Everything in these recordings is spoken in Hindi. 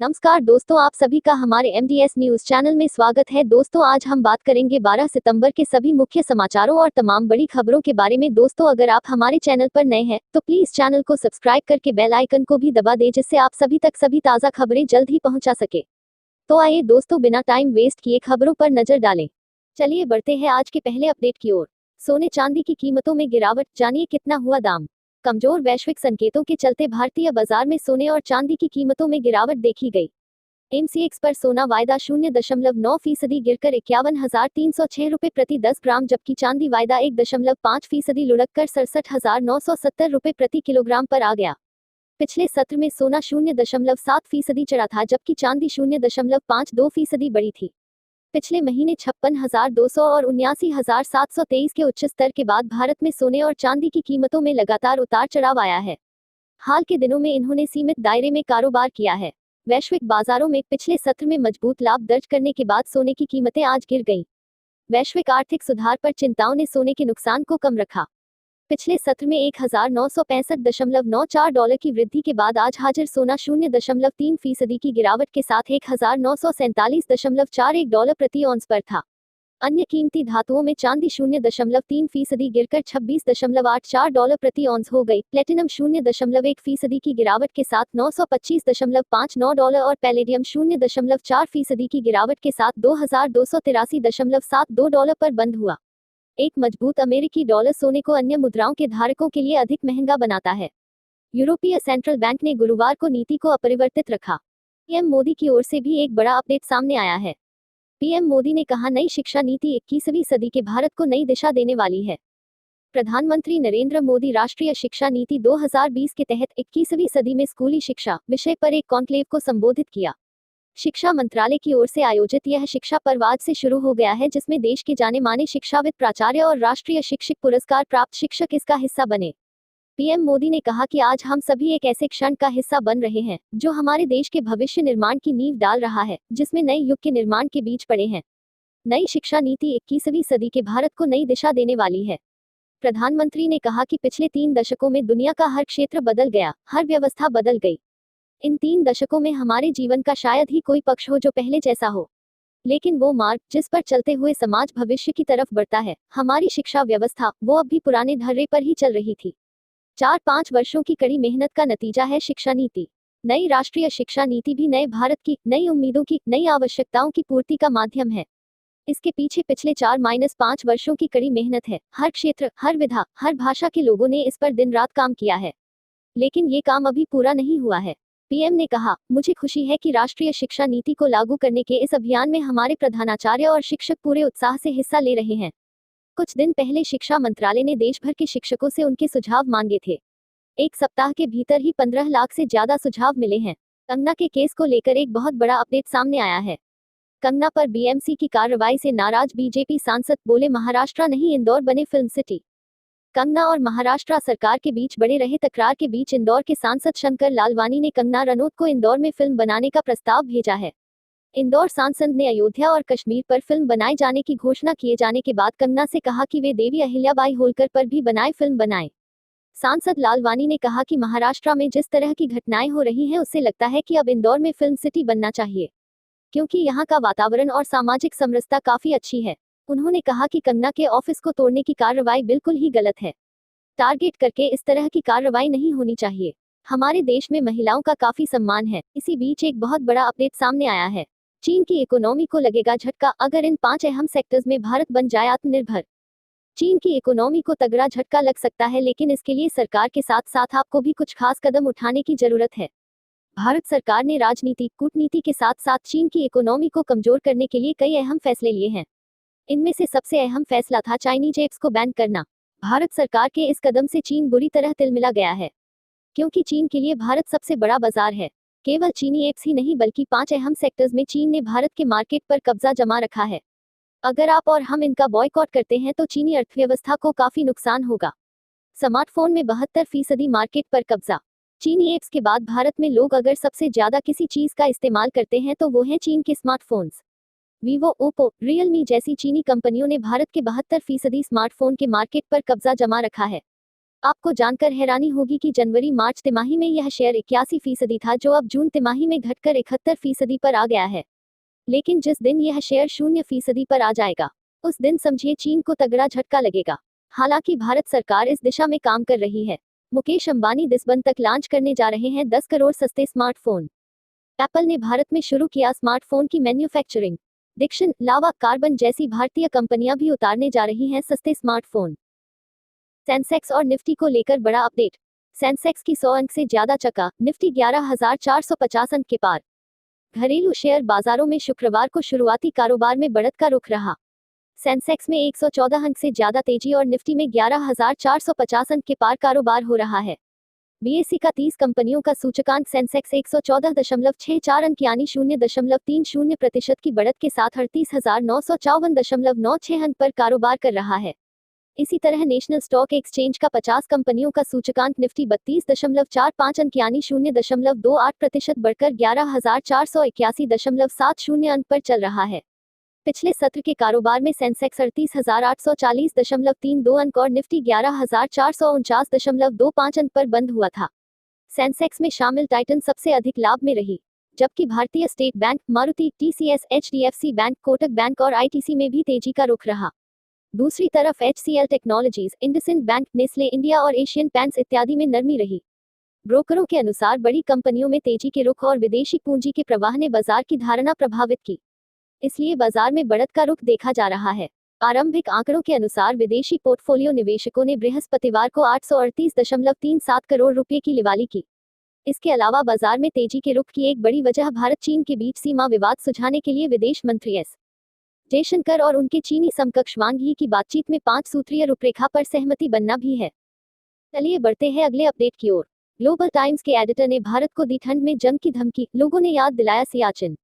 नमस्कार दोस्तों, आप सभी का हमारे MDS न्यूज चैनल में स्वागत है। दोस्तों, आज हम बात करेंगे 12 सितंबर के सभी मुख्य समाचारों और तमाम बड़ी खबरों के बारे में। दोस्तों, अगर आप हमारे चैनल पर नए हैं तो प्लीज चैनल को सब्सक्राइब करके बेल आइकन को भी दबा दें, जिससे आप सभी तक सभी ताज़ा खबरें जल्द ही पहुंचा सके। तो आइए दोस्तों, बिना टाइम वेस्ट किए खबरों पर नजर डालें। चलिए बढ़ते हैं आज के पहले अपडेट की ओर। सोने चांदी की कीमतों में गिरावट, जानिए कितना हुआ दाम। कमजोर वैश्विक संकेतों के चलते भारतीय बाजार में सोने और चांदी की कीमतों में गिरावट देखी गई। MCX पर सोना वायदा 0.9% गिरकर 51,306 रुपये प्रति 10 ग्राम, जबकि चांदी वायदा 1.5% लुढ़ककर 67,970 रुपये प्रति किलोग्राम पर आ गया। पिछले सत्र में सोना 0.7% चढ़ा था, जबकि चांदी 0.52% बढ़ी थी। पिछले महीने 56,200 और 79,723 के उच्च स्तर के बाद भारत में सोने और चांदी की कीमतों में लगातार उतार चढ़ाव आया है। हाल के दिनों में इन्होंने सीमित दायरे में कारोबार किया है। वैश्विक बाजारों में पिछले सत्र में मजबूत लाभ दर्ज करने के बाद सोने की कीमतें आज गिर गईं। वैश्विक आर्थिक सुधार पर चिंताओं ने सोने के नुकसान को कम रखा। पिछले सत्र में $1,965.94 की वृद्धि के बाद आज हाजिर सोना 0.3% की गिरावट के साथ $1,947.41 प्रति औंस पर था। अन्य कीमती धातुओं में चांदी 0.3% गिरकर $26.84 प्रति औंस हो गई। प्लेटिनम 0.1% की गिरावट के साथ $925.59 और पैलेडियम 0.4% की गिरावट के साथ $2,283.72 पर बंद हुआ। एक मजबूत अमेरिकी डॉलर सोने को अन्य मुद्राओं के धारकों के लिए अधिक महंगा बनाता है। यूरोपीय सेंट्रल बैंक ने गुरुवार को नीति को अपरिवर्तित रखा। पीएम मोदी की ओर से भी एक बड़ा अपडेट सामने आया है। पीएम मोदी ने कहा, नई शिक्षा नीति 21वीं सदी के भारत को नई दिशा देने वाली है। प्रधानमंत्री नरेंद्र मोदी राष्ट्रीय शिक्षा नीति 2020 के तहत 21वीं सदी में स्कूली शिक्षा विषय पर एक कॉन्क्लेव को संबोधित किया। शिक्षा मंत्रालय की ओर से आयोजित यह शिक्षा पर्व आज से शुरू हो गया है, जिसमें देश के जाने माने शिक्षाविद, प्राचार्य और राष्ट्रीय शिक्षक पुरस्कार प्राप्त शिक्षक इसका हिस्सा बने। पीएम मोदी ने कहा कि आज हम सभी एक ऐसे क्षण का हिस्सा बन रहे हैं जो हमारे देश के भविष्य निर्माण की नींव डाल रहा है, जिसमें नए युग के निर्माण के बीज पड़े हैं। नई शिक्षा नीति 21वीं सदी के भारत को नई दिशा देने वाली है। प्रधानमंत्री ने कहा कि पिछले 3 दशकों में दुनिया का हर क्षेत्र बदल गया, हर व्यवस्था बदल गई। इन 3 दशकों में हमारे जीवन का शायद ही कोई पक्ष हो जो पहले जैसा हो, लेकिन वो मार्ग जिस पर चलते हुए समाज भविष्य की तरफ बढ़ता है, हमारी शिक्षा व्यवस्था, वो अब भी पुराने ढर्रे पर ही चल रही थी। 4-5 वर्षों की कड़ी मेहनत का नतीजा है शिक्षा नीति। नई राष्ट्रीय शिक्षा नीति भी नए भारत की, नई उम्मीदों की, नई आवश्यकताओं की पूर्ति का माध्यम है। इसके पीछे पिछले 4-5 वर्षों की कड़ी मेहनत है। हर क्षेत्र, हर विधा, हर भाषा के लोगों ने इस पर दिन रात काम किया है, लेकिन ये काम अभी पूरा नहीं हुआ है। पीएम ने कहा, मुझे खुशी है कि राष्ट्रीय शिक्षा नीति को लागू करने के इस अभियान में हमारे प्रधानाचार्य और शिक्षक पूरे उत्साह से हिस्सा ले रहे हैं। कुछ दिन पहले शिक्षा मंत्रालय ने देश भर के शिक्षकों से उनके सुझाव मांगे थे। एक सप्ताह के भीतर ही 15 लाख से ज्यादा सुझाव मिले हैं। कंगना के केस को लेकर एक बहुत बड़ा अपडेट सामने आया है। कंगना पर बीएमसी की कार्रवाई से नाराज बीजेपी सांसद बोले, महाराष्ट्र नहीं इंदौर बने फिल्म सिटी। कंगना और महाराष्ट्र सरकार के बीच बढ़े रहे तकरार के बीच इंदौर के सांसद शंकर लालवानी ने कंगना रनौत को इंदौर में फिल्म बनाने का प्रस्ताव भेजा है। इंदौर सांसद ने अयोध्या और कश्मीर पर फिल्म बनाए जाने की घोषणा किए जाने के बाद कंगना से कहा कि वे देवी अहिल्याबाई होलकर पर भी फिल्म बनाएं। सांसद लालवानी ने कहा कि महाराष्ट्र में जिस तरह की घटनाएं हो रही हैं, उससे लगता है कि अब इंदौर में फिल्म सिटी बनना चाहिए, क्योंकि यहाँ का वातावरण और सामाजिक समरसता काफी अच्छी है। उन्होंने कहा कि कंगना के ऑफिस को तोड़ने की कार्रवाई बिल्कुल ही गलत है। टारगेट करके इस तरह की कार्रवाई नहीं होनी चाहिए। हमारे देश में महिलाओं का काफी सम्मान है। इसी बीच एक बहुत बड़ा अपडेट सामने आया है। चीन की इकोनॉमी को लगेगा झटका अगर इन 5 अहम सेक्टर्स में भारत बन जाए आत्मनिर्भर। चीन की इकोनॉमी को तगड़ा झटका लग सकता है, लेकिन इसके लिए सरकार के साथ साथ आपको भी कुछ खास कदम उठाने की जरूरत है। भारत सरकार ने राजनीति, कूटनीति के साथ साथ चीन की इकोनॉमी को कमजोर करने के लिए कई अहम फैसले लिए हैं। इनमें से सबसे अहम फैसला था चाइनीज एप्स को बैन करना। भारत सरकार के इस कदम से चीन बुरी तरह तिलमिला गया है, क्योंकि चीन के लिए भारत सबसे बड़ा बाजार है। केवल चीनी एप्स ही नहीं, बल्कि 5 अहम सेक्टर्स में चीन ने भारत के मार्केट पर कब्जा जमा रखा है। अगर आप और हम इनका बॉयकॉट करते हैं तो चीनी अर्थव्यवस्था को काफी नुकसान होगा। स्मार्टफोन में 72% मार्केट पर कब्जा। चीनी एप्स के बाद भारत में लोग अगर सबसे ज्यादा किसी चीज का इस्तेमाल करते हैं तो वो है चीन के स्मार्टफोन्स। वीवो, ओप्पो, रियलमी जैसी चीनी कंपनियों ने भारत के 72% स्मार्टफोन के मार्केट पर कब्जा जमा रखा है। आपको जानकर हैरानी होगी कि जनवरी मार्च तिमाही में यह शेयर 81% था, जो अब जून तिमाही में घटकर 71% पर आ गया है। लेकिन जिस दिन यह शेयर 0% पर आ जाएगा, उस दिन समझिए चीन को तगड़ा झटका लगेगा। हालांकि भारत सरकार इस दिशा में काम कर रही है। मुकेश अंबानी दिसंबर तक लॉन्च करने जा रहे हैं 10 करोड़ सस्ते स्मार्टफोन। एप्पल ने भारत में शुरू किया स्मार्टफोन की मैन्युफैक्चरिंग। डिक्शन, लावा, कार्बन जैसी भारतीय कंपनियां भी उतारने जा रही हैं सस्ते स्मार्टफोन। सेंसेक्स और निफ्टी को लेकर बड़ा अपडेट। सेंसेक्स की 100 अंक से ज्यादा चका, निफ्टी 11,450 अंक के पार। घरेलू शेयर बाजारों में शुक्रवार को शुरुआती कारोबार में बढ़त का रुख रहा। सेंसेक्स में 114 अंक से ज्यादा तेजी और निफ्टी में 11,450 अंक के पार कारोबार हो रहा है। बीएसई का 30 कंपनियों का सूचकांक सेंसेक्स 114.64 अंक यानी 0.30% की बढ़त के साथ 38,954.96 अंक पर कारोबार कर रहा है। इसी तरह नेशनल स्टॉक एक्सचेंज का 50 कंपनियों का सूचकांक निफ्टी 32.45 अंक यानी 0.28% बढ़कर 11,481.70 अंक पर चल रहा है। पिछले सत्र के कारोबार में सेंसेक्स 38,840.32 अंक और निफ्टी 11,449.25 अंक पर बंद हुआ था। सेंसेक्स में शामिल टाइटन सबसे अधिक लाभ में रही, जबकि भारतीय state bank, Maruti, TCS, HDFC bank, Kotak bank और आईटीसी में भी तेजी का रुख रहा। दूसरी तरफ HCL technologies, IndusInd bank, Nestle India और एशियन पेंट्स इत्यादि में नरमी रही। ब्रोकरों के अनुसार बड़ी कंपनियों में तेजी के रुख और विदेशी पूंजी के प्रवाह ने बाजार की धारणा प्रभावित की, इसलिए बाजार में बढ़त का रुख देखा जा रहा है। आरंभिक आंकड़ों के अनुसार विदेशी पोर्टफोलियो निवेशकों ने बृहस्पतिवार को 838.37 करोड़ रुपए की लिवाली की। इसके अलावा बाजार में तेजी के रुख की एक बड़ी वजह भारत चीन के बीच सीमा विवाद सुलझाने के लिए विदेश मंत्री एस जयशंकर और उनके चीनी समकक्ष वांग यी की बातचीत में 5 सूत्रीय रूपरेखा पर सहमति बनना भी है। चलिए बढ़ते हैं अगले अपडेट की ओर। ग्लोबल टाइम्स के एडिटर ने भारत को दी ठंड में जंग की धमकी, लोगों ने याद दिलाया सियाचिन।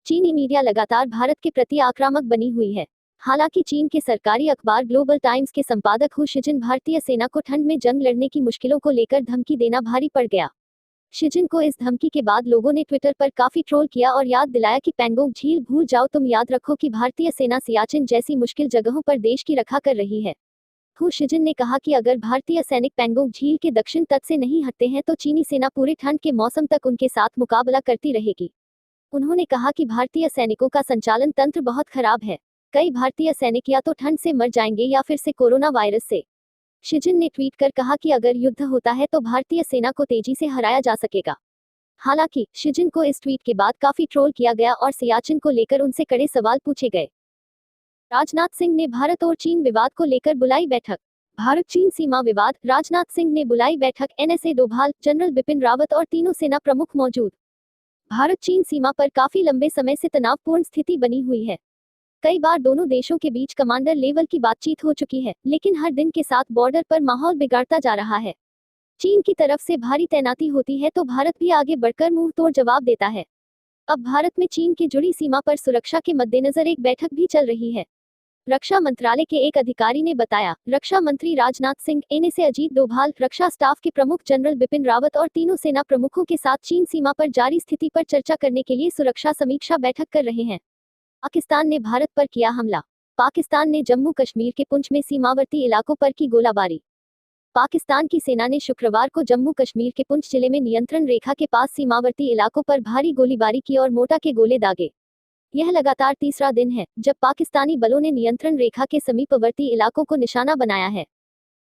चीनी मीडिया लगातार भारत के प्रति आक्रामक बनी हुई है। हालांकि चीन के सरकारी अखबार ग्लोबल टाइम्स के संपादक हु शिजिन भारतीय सेना को ठंड में जंग लड़ने की मुश्किलों को लेकर धमकी देना भारी पड़ गया। शिजिन को इस धमकी के बाद लोगों ने ट्विटर पर काफी ट्रोल किया और याद दिलाया कि पेंगोंग झील भूल जाओ, तुम याद रखो कि भारतीय सेना सियाचिन जैसी मुश्किल जगहों पर देश की रक्षा कर रही है। हु शिजिन ने कहा कि अगर भारतीय सैनिक पेंगोंग झील के दक्षिण तट से नहीं हटते हैं तो चीनी सेना पूरे ठंड के मौसम तक उनके साथ मुकाबला करती रहेगी। उन्होंने कहा कि भारतीय सैनिकों का संचालन तंत्र बहुत खराब है। कई भारतीय सैनिक या तो ठंड से मर जाएंगे या फिर से कोरोना वायरस से। शिजिन ने ट्वीट कर कहा कि अगर युद्ध होता है तो भारतीय सेना को तेजी से हराया जा सकेगा। हालांकि शिजिन को इस ट्वीट के बाद काफी ट्रोल किया गया और सियाचिन को लेकर उनसे कड़े सवाल पूछे गए। राजनाथ सिंह ने भारत और चीन विवाद को लेकर बुलाई बैठक। भारत चीन सीमा विवाद, राजनाथ सिंह ने बुलाई बैठक। एनएसए डोभाल, जनरल बिपिन रावत और तीनों सेना प्रमुख मौजूद। भारत चीन सीमा पर काफी लंबे समय से तनावपूर्ण स्थिति बनी हुई है। कई बार दोनों देशों के बीच कमांडर लेवल की बातचीत हो चुकी है, लेकिन हर दिन के साथ बॉर्डर पर माहौल बिगड़ता जा रहा है। चीन की तरफ से भारी तैनाती होती है तो भारत भी आगे बढ़कर मुंह तोड़ जवाब देता है। अब भारत में चीन की जुड़ी सीमा पर सुरक्षा के मद्देनजर एक बैठक भी चल रही है। रक्षा मंत्रालय के एक अधिकारी ने बताया, रक्षा मंत्री राजनाथ सिंह, एनएसए अजीत डोभाल, रक्षा स्टाफ के प्रमुख जनरल बिपिन रावत और तीनों सेना प्रमुखों के साथ चीन सीमा पर जारी स्थिति पर चर्चा करने के लिए सुरक्षा समीक्षा बैठक कर रहे हैं। पाकिस्तान ने भारत पर किया हमला। पाकिस्तान ने जम्मू कश्मीर के पुंछ में सीमावर्ती इलाकों पर की गोलाबारी। पाकिस्तान की सेना ने शुक्रवार को जम्मू कश्मीर के पुंछ जिले में नियंत्रण रेखा के पास सीमावर्ती इलाकों पर भारी गोलीबारी की और मोटा के गोले दागे। यह लगातार तीसरा दिन है जब पाकिस्तानी बलों ने नियंत्रण रेखा के समीपवर्ती इलाकों को निशाना बनाया है।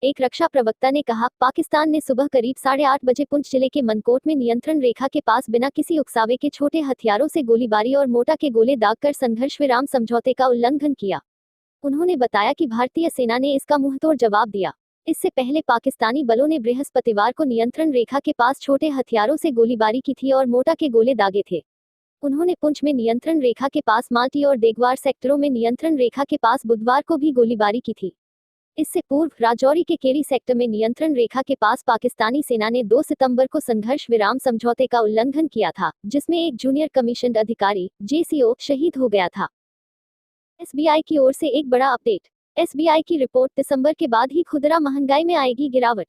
एक रक्षा प्रवक्ता ने कहा, पाकिस्तान ने सुबह करीब 8:30 बजे पुंछ जिले के मनकोट में नियंत्रण रेखा के पास बिना किसी उकसावे के छोटे हथियारों से गोलीबारी और मोटा के गोले दागकर संघर्ष विराम समझौते का उल्लंघन किया। उन्होंने बताया कि भारतीय सेना ने इसका मुंहतोड़ जवाब दिया। इससे पहले पाकिस्तानी बलों ने बृहस्पतिवार को नियंत्रण रेखा के पास छोटे हथियारों से गोलीबारी की थी और मोटा के गोले दागे थे। उन्होंने पुंछ में नियंत्रण रेखा के पास माल्टी और देगवार सेक्टरों में नियंत्रण रेखा के पास बुधवार को भी गोलीबारी की थी। इससे पूर्व राजौरी के केरी सेक्टर में नियंत्रण रेखा के पास पाकिस्तानी सेना ने 2 सितंबर को संघर्ष विराम समझौते का उल्लंघन किया था, जिसमें एक जूनियर कमीशन्ड अधिकारी जेसीओ शहीद हो गया था। एसबीआई की ओर से एक बड़ा अपडेट। एसबीआई की रिपोर्ट, दिसंबर के बाद ही खुदरा महंगाई में आएगी गिरावट।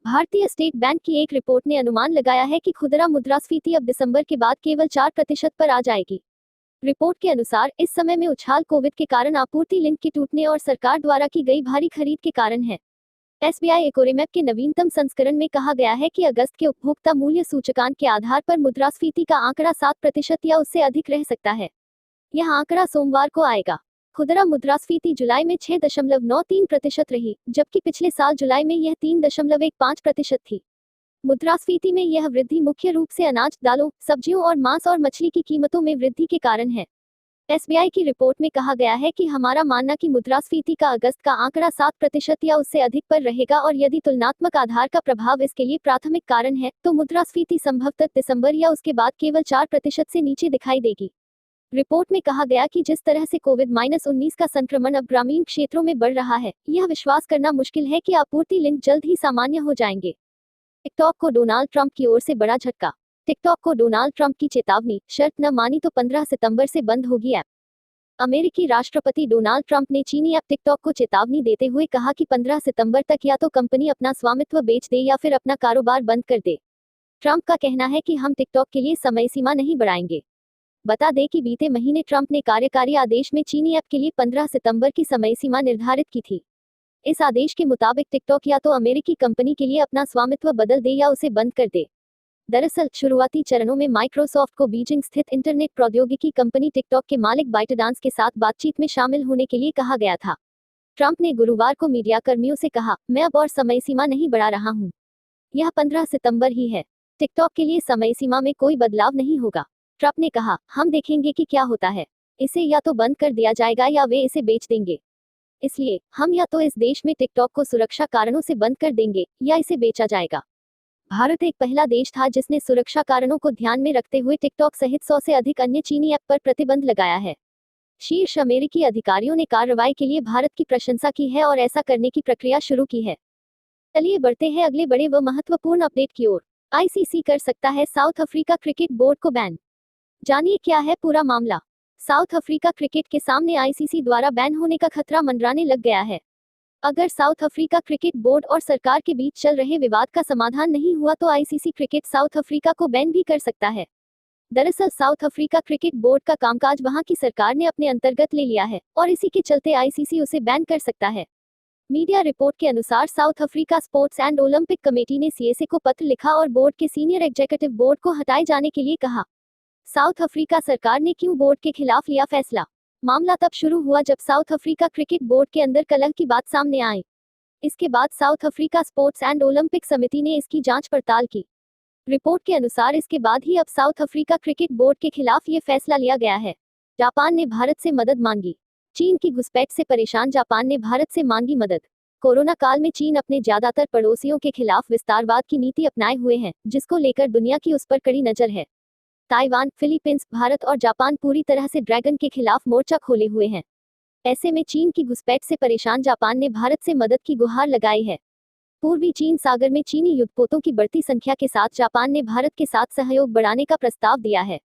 भारतीय स्टेट बैंक की एक रिपोर्ट ने अनुमान लगाया है कि खुदरा मुद्रास्फीति अब दिसंबर के बाद केवल 4% पर आ जाएगी। रिपोर्ट के अनुसार इस समय में उछाल कोविड के कारण आपूर्ति लिंक के टूटने और सरकार द्वारा की गई भारी खरीद के कारण है। एसबीआई इकोनॉमिक के नवीनतम संस्करण में कहा गया है कि अगस्त के उपभोक्ता मूल्य सूचकांक के आधार पर मुद्रास्फीति का आंकड़ा 7% या उससे अधिक रह सकता है। यह आंकड़ा सोमवार को आएगा। खुदरा मुद्रास्फीति जुलाई में 6.93% रही, जबकि पिछले साल जुलाई में यह 3.15% थी। मुद्रास्फीति में यह वृद्धि मुख्य रूप से अनाज, दालों, सब्जियों और मांस और मछली की कीमतों में वृद्धि के कारण है। एसबीआई की रिपोर्ट में कहा गया है कि हमारा मानना कि मुद्रास्फीति का अगस्त का आंकड़ा 7% या उससे अधिक पर रहेगा और यदि तुलनात्मक आधार का प्रभाव इसके लिए प्राथमिक कारण है, तो मुद्रास्फीति संभवतः दिसंबर या उसके बाद केवल 4% से नीचे दिखाई देगी। रिपोर्ट में कहा गया कि जिस तरह से कोविड-19 का संक्रमण अब ग्रामीण क्षेत्रों में बढ़ रहा है, यह विश्वास करना मुश्किल है कि आपूर्ति लिंक जल्द ही सामान्य हो जाएंगे। टिकटॉक को डोनाल्ड ट्रंप की ओर से बड़ा झटका। टिकटॉक को डोनाल्ड ट्रंप की चेतावनी, शर्त न मानी तो 15 सितंबर से बंद होगी ऐप। अमेरिकी राष्ट्रपति डोनाल्ड ट्रंप ने चीनी ऐप टिकटॉक को चेतावनी देते हुए कहा कि 15 सितंबर तक या तो कंपनी अपना स्वामित्व बेच दे या फिर अपना कारोबार बंद कर दे। ट्रंप का कहना है कि हम टिकटॉक के लिए समय सीमा नहीं बढ़ाएंगे। बता दें कि बीते महीने ट्रंप ने कार्यकारी आदेश में चीनी ऐप के लिए 15 सितंबर की समय सीमा निर्धारित की थी। इस आदेश के मुताबिक टिकटॉक या तो अमेरिकी कंपनी के लिए अपना स्वामित्व बदल दे या उसे बंद कर दे। दरअसल शुरुआती चरणों में माइक्रोसॉफ्ट को बीजिंग स्थित इंटरनेट प्रौद्योगिकी कंपनी टिकटॉक के मालिक बाइटडांस के साथ बातचीत में शामिल होने के लिए कहा गया था। ट्रंप ने गुरुवार को मीडियाकर्मियों से कहा, मैं अब और समय सीमा नहीं बढ़ा रहा हूं। यह 15 सितंबर ही है। टिकटॉक के लिए समय सीमा में कोई बदलाव नहीं होगा। ट्रंप ने कहा, हम देखेंगे कि क्या होता है। इसे या तो बंद कर दिया जाएगा या वे इसे बेच देंगे। इसलिए हम या तो इस देश में टिकटॉक को सुरक्षा कारणों से बंद कर देंगे या इसे बेचा जाएगा। भारत एक पहला देश था जिसने सुरक्षा कारणों को ध्यान में रखते हुए टिकटॉक सहित 100 से अधिक अन्य चीनी ऐप पर प्रतिबंध लगाया है। शीर्ष अमेरिकी अधिकारियों ने कार्रवाई के लिए भारत की प्रशंसा की है और ऐसा करने की प्रक्रिया शुरू की है। चलिए बढ़ते हैं अगले बड़े व महत्वपूर्ण अपडेट की ओर। आईसीसी कर सकता है साउथ अफ्रीका क्रिकेट बोर्ड को बैन। जानिए क्या है पूरा मामला। साउथ अफ्रीका क्रिकेट के सामने आईसीसी द्वारा बैन होने का खतरा मंडराने लग गया है। अगर साउथ अफ्रीका क्रिकेट बोर्ड और सरकार के बीच चल रहे विवाद का समाधान नहीं हुआ तो आईसीसी क्रिकेट साउथ अफ्रीका को बैन भी कर सकता है। दरअसल साउथ अफ्रीका क्रिकेट बोर्ड का कामकाज वहां की सरकार ने अपने अंतर्गत ले लिया है और इसी के चलते आईसीसी उसे बैन कर सकता है। मीडिया रिपोर्ट के अनुसार south Africa sports and Olympic committee ने सीएसए को पत्र लिखा और बोर्ड के सीनियर एग्जीक्यूटिव बोर्ड को हटाए जाने के लिए कहा। साउथ अफ्रीका सरकार ने क्यों बोर्ड के खिलाफ लिया फैसला? मामला तब शुरू हुआ जब साउथ अफ्रीका क्रिकेट बोर्ड के अंदर कलह की बात सामने आई। इसके बाद south Africa sports and Olympic समिति ने इसकी जांच पड़ताल की। रिपोर्ट के अनुसार इसके बाद ही अब साउथ अफ्रीका क्रिकेट बोर्ड के खिलाफ ये फैसला लिया गया है। जापान ने भारत से मदद मांगी। चीन की घुसपैठ से परेशान जापान ने भारत से मांगी मदद। कोरोना काल में चीन अपने ज्यादातर पड़ोसियों के खिलाफ विस्तारवाद की नीति अपनाए हुए हैं, जिसको लेकर दुनिया की उस पर कड़ी नजर है। ताइवान, फिलीपींस, भारत और जापान पूरी तरह से ड्रैगन के खिलाफ मोर्चा खोले हुए हैं। ऐसे में चीन की घुसपैठ से परेशान जापान ने भारत से मदद की गुहार लगाई है। पूर्वी चीन सागर में चीनी युद्धपोतों की बढ़ती संख्या के साथ जापान ने भारत के साथ सहयोग बढ़ाने का प्रस्ताव दिया है।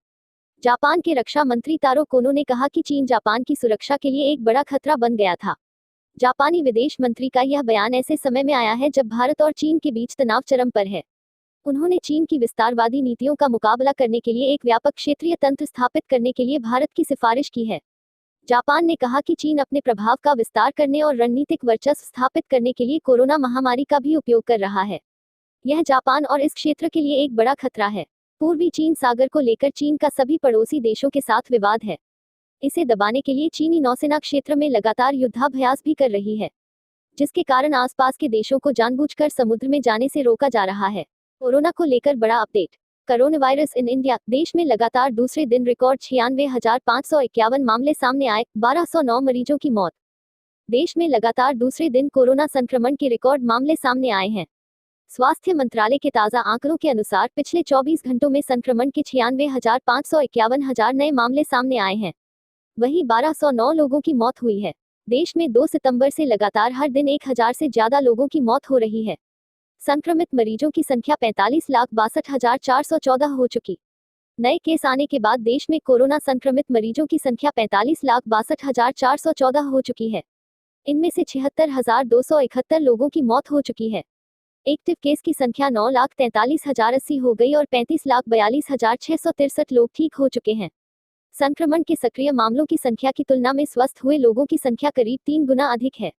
जापान के रक्षा मंत्री तारो कोनो ने कहा कि चीन जापान की सुरक्षा के लिए एक बड़ा खतरा बन गया था। जापानी विदेश मंत्री का यह बयान ऐसे समय में आया है जब भारत और चीन के बीच तनाव चरम पर है। उन्होंने चीन की विस्तारवादी नीतियों का मुकाबला करने के लिए एक व्यापक क्षेत्रीय तंत्र स्थापित करने के लिए भारत की सिफारिश की है। जापान ने कहा कि चीन अपने प्रभाव का विस्तार करने और रणनीतिक वर्चस्व स्थापित करने के लिए कोरोना महामारी का भी उपयोग कर रहा है। यह जापान और इस क्षेत्र के लिए एक बड़ा खतरा है। पूर्वी चीन सागर को लेकर चीन का सभी पड़ोसी देशों के साथ विवाद है। इसे दबाने के लिए चीनी नौसेना क्षेत्र में लगातार युद्धाभ्यास भी कर रही है, जिसके कारण आसपास के देशों को जानबूझकर समुद्र में जाने से रोका जा रहा है। कोरोना को लेकर बड़ा update. Corona virus in India. देश में लगातार दूसरे दिन रिकॉर्ड 96,551 मामले सामने आए, 1209 मरीजों की मौत। देश में लगातार दूसरे दिन कोरोना संक्रमण के रिकॉर्ड मामले सामने आए हैं। स्वास्थ्य मंत्रालय के ताज़ा आंकड़ों के अनुसार पिछले 24 घंटों में संक्रमण के 96,551 नए मामले सामने आए हैं। वहीं 1209 लोगों की मौत हुई है। देश में 2 सितंबर से लगातार हर दिन 1000 से ज्यादा लोगों की मौत हो रही है। संक्रमित मरीजों की संख्या 45,62,414 हो चुकी। नए केस आने के बाद देश में कोरोना संक्रमित मरीजों की संख्या 45,62,414 हो चुकी है। इनमें से 76,271 लोगों की मौत हो चुकी है। एक्टिव केस की संख्या 9,43,080 हो गई और 35,42,663 लोग ठीक हो चुके हैं। संक्रमण के सक्रिय मामलों की संख्या की तुलना में स्वस्थ हुए लोगों की संख्या करीब 3 गुना अधिक है।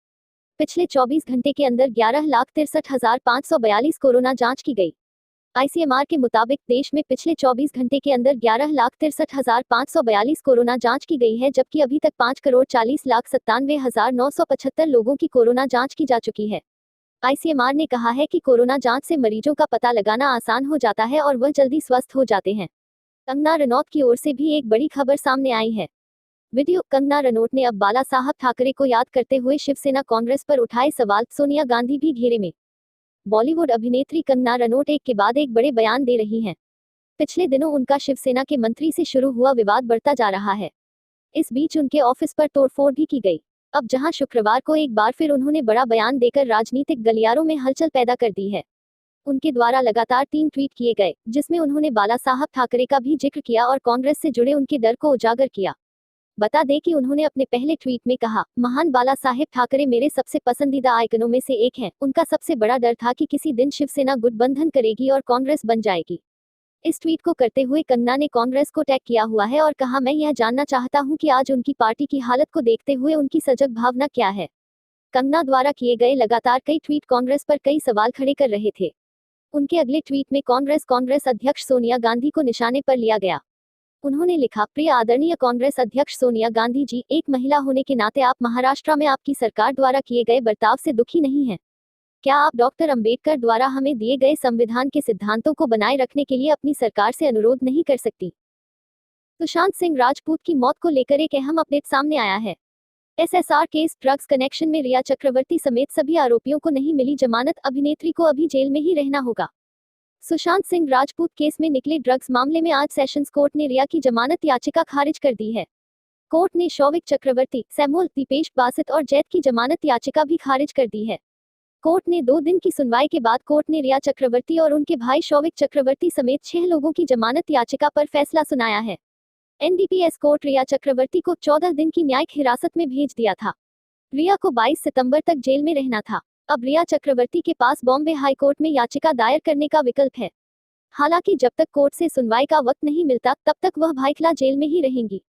पिछले 24 घंटे के अंदर 11,63,542 कोरोना जांच की गई। आईसीएमआर के मुताबिक देश में पिछले 24 घंटे के अंदर 11,63,542 कोरोना जांच की गई है, जबकि अभी तक 5,40,97,975 लोगों की कोरोना जांच की जा चुकी है। आईसीएमआर ने कहा है कि कोरोना जांच से मरीजों का पता लगाना आसान हो जाता है और वह जल्दी स्वस्थ हो जाते हैं। कंगना रनौत की ओर से भी एक बड़ी खबर सामने आई है। वीडियो। कंगना रनौत ने अब बाला साहब ठाकरे को याद करते हुए शिवसेना कांग्रेस पर उठाए सवाल, सोनिया गांधी भी घेरे में। बॉलीवुड अभिनेत्री कंगना रनौत एक के बाद एक बड़े बयान दे रही हैं। पिछले दिनों उनका शिवसेना के मंत्री से शुरू हुआ विवाद बढ़ता जा रहा है। इस बीच उनके ऑफिस पर तोड़फोड़ भी की गई। अब जहां शुक्रवार को एक बार फिर उन्होंने बड़ा बयान देकर राजनीतिक गलियारों में हलचल पैदा कर दी है। उनके द्वारा लगातार 3 ट्वीट किए गए, जिसमें उन्होंने बाला साहब ठाकरे का भी जिक्र किया और कांग्रेस से जुड़े उनके डर को उजागर किया। बता दें कि उन्होंने अपने पहले ट्वीट में कहा, महान बाला साहेब ठाकरे मेरे सबसे पसंदीदा आइकनों में से एक हैं। उनका सबसे बड़ा डर था कि किसी दिन शिवसेना गठबंधन करेगी और कांग्रेस बन जाएगी। इस ट्वीट को करते हुए कंगना ने कांग्रेस को टैग किया हुआ है और कहा, मैं यह जानना चाहता हूं कि आज उनकी पार्टी की हालत को देखते हुए उनकी सजग भावना क्या है। कंगना द्वारा किए गए लगातार कई ट्वीट कांग्रेस पर कई सवाल खड़े कर रहे थे। उनके अगले ट्वीट में कांग्रेस अध्यक्ष सोनिया गांधी को निशाने पर लिया गया। उन्होंने लिखा, प्रिय आदरणीय कांग्रेस अध्यक्ष सोनिया गांधी जी, एक महिला होने के नाते आप महाराष्ट्र में आपकी सरकार द्वारा किए गए बर्ताव से दुखी नहीं हैं। क्या आप डॉक्टर अंबेडकर द्वारा हमें दिए गए संविधान के सिद्धांतों को बनाए रखने के लिए अपनी सरकार से अनुरोध नहीं कर सकती? सुशांत सिंह राजपूत की मौत को लेकर एक अहम अपडेट सामने आया है। एसएसआर केस ड्रग्स कनेक्शन में रिया चक्रवर्ती समेत सभी आरोपियों को नहीं मिली जमानत, अभिनेत्री को अभी जेल में ही रहना होगा। सुशांत सिंह राजपूत केस में निकले ड्रग्स मामले में आज सेशंस कोर्ट ने रिया की जमानत याचिका खारिज कर दी है। कोर्ट ने शौविक चक्रवर्ती, सैमुअल, दीपेश बासित और जैद की जमानत याचिका भी खारिज कर दी है। कोर्ट ने 2 दिन की सुनवाई के बाद कोर्ट ने रिया चक्रवर्ती और उनके भाई शौविक चक्रवर्ती समेत 6 लोगों की जमानत याचिका पर फैसला सुनाया है। एनडीपीएस कोर्ट रिया चक्रवर्ती को 14 दिन की न्यायिक हिरासत में भेज दिया था। रिया को 22 सितंबर तक जेल में रहना था। अब रिया चक्रवर्ती के पास बॉम्बे हाई कोर्ट में याचिका दायर करने का विकल्प है। हालांकि जब तक कोर्ट से सुनवाई का वक्त नहीं मिलता, तब तक वह भायखला जेल में ही रहेंगी।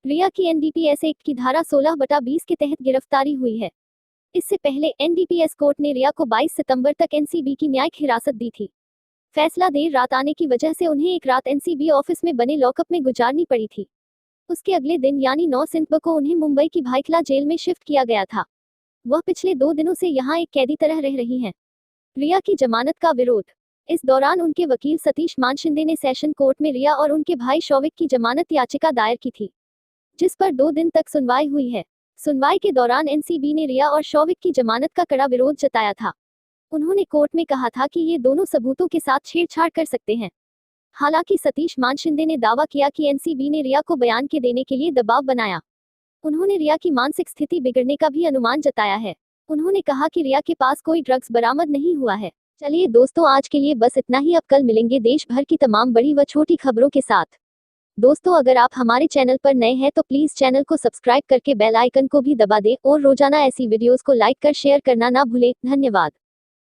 रिया की एनडीपीएस एक्ट की धारा 16/20 के तहत गिरफ्तारी हुई है। इससे पहले एनडीपीएस कोर्ट ने रिया को 22 सितंबर तक एनसीबी की न्यायिक हिरासत दी थी। फैसला देर रात आने की वजह से उन्हें एक रात एनसीबी ऑफिस में बने लॉकअप में गुजारनी पड़ी थी। उसके अगले दिन यानी 9 सितंबर को उन्हें मुंबई की भायखला जेल में शिफ्ट किया गया था। वह पिछले 2 दिनों से यहां एक कैदी तरह रह रही हैं। रिया की जमानत का विरोध। इस दौरान उनके वकील सतीश मानशिंदे ने सेशन कोर्ट में रिया और उनके भाई शौविक की जमानत याचिका दायर की थी, जिस पर 2 दिन तक सुनवाई हुई है। सुनवाई के दौरान एनसीबी ने रिया और शौविक की जमानत का कड़ा विरोध जताया था। उन्होंने कोर्ट में कहा था कि ये दोनों सबूतों के साथ छेड़छाड़ कर सकते हैं। हालांकि सतीश मानशिंदे ने दावा किया कि एनसीबी ने रिया को बयान के देने के लिए दबाव बनाया। उन्होंने रिया की मानसिक स्थिति बिगड़ने का भी अनुमान जताया है। उन्होंने कहा कि रिया के पास कोई ड्रग्स बरामद नहीं हुआ है। चलिए दोस्तों, आज के लिए बस इतना ही। अब कल मिलेंगे देश भर की तमाम बड़ी व छोटी खबरों के साथ। दोस्तों, अगर आप हमारे चैनल पर नए हैं तो प्लीज चैनल को सब्सक्राइब करके बेल आइकन को भी दबा दें और रोजाना ऐसी वीडियोस को लाइक कर शेयर करना ना भूलें। धन्यवाद।